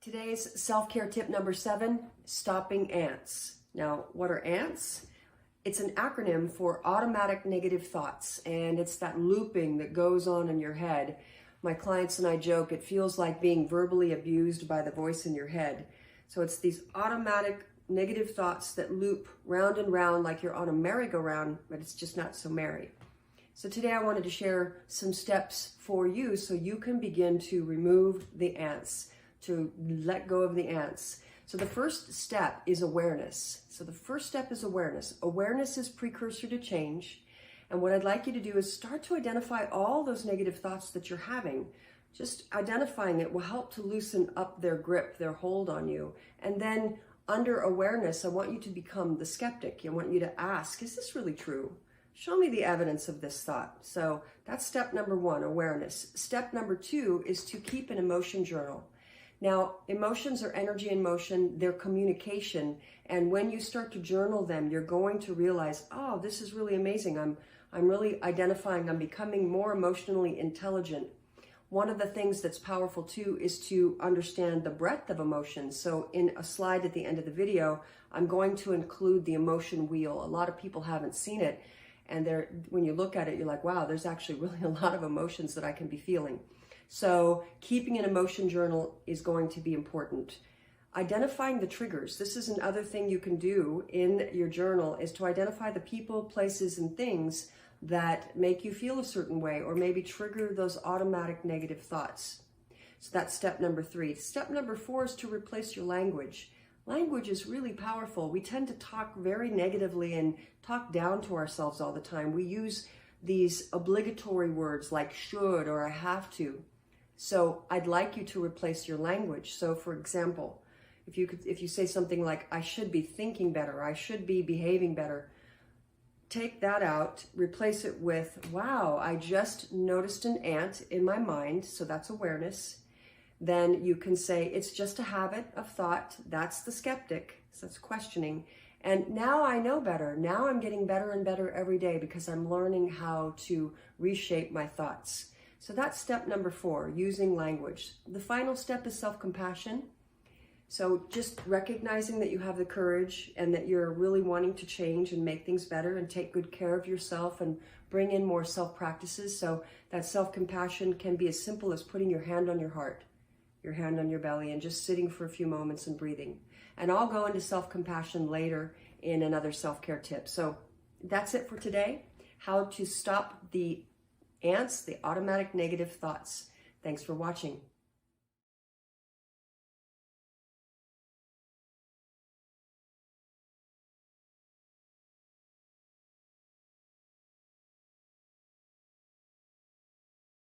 Today's self-care tip number 7, stopping ants. Now, what are ants? It's an acronym for automatic negative thoughts, and it's that looping that goes on in your head. My clients and I joke, it feels like being verbally abused by the voice in your head. So it's these automatic negative thoughts that loop round and round like you're on a merry-go-round, but it's just not so merry. So today I wanted to share some steps for you so you can begin to remove the ants, to let go of the ants. So the first step is awareness. So the first step is awareness. Awareness is precursor to change. And what I'd like you to do is start to identify all those negative thoughts that you're having. Just identifying it will help to loosen up their grip, their hold on you. And then under awareness, I want you to become the skeptic. I want you to ask, is this really true? Show me the evidence of this thought. So that's step number 1, awareness. Step number 2 is to keep an emotion journal. Now, emotions are energy in motion, they're communication, and when you start to journal them, you're going to realize, oh, this is really amazing. I'm really identifying, I'm becoming more emotionally intelligent. One of the things that's powerful too is to understand the breadth of emotions. So in a slide at the end of the video, I'm going to include the emotion wheel. A lot of people haven't seen it, and when you look at it, you're like, wow, there's actually really a lot of emotions that I can be feeling. So keeping an emotion journal is going to be important. Identifying the triggers. This is another thing you can do in your journal, is to identify the people, places, and things that make you feel a certain way or maybe trigger those automatic negative thoughts. So that's step number 3. Step number 4 is to replace your language. Language is really powerful. We tend to talk very negatively and talk down to ourselves all the time. We use these obligatory words like should or I have to. So I'd like you to replace your language. So for example, if you say something like, I should be thinking better, I should be behaving better, take that out, replace it with, wow, I just noticed an ant in my mind. So that's awareness. Then you can say, it's just a habit of thought. That's the skeptic. So that's questioning. And now I know better. Now I'm getting better and better every day because I'm learning how to reshape my thoughts. So that's step number 4, using language. The final step is self-compassion. So just recognizing that you have the courage and that you're really wanting to change and make things better and take good care of yourself and bring in more self-practices. So that self-compassion can be as simple as putting your hand on your heart, your hand on your belly, and just sitting for a few moments and breathing. And I'll go into self-compassion later in another self-care tip. So that's it for today. How to stop the ants, the automatic negative thoughts. Thanks for watching.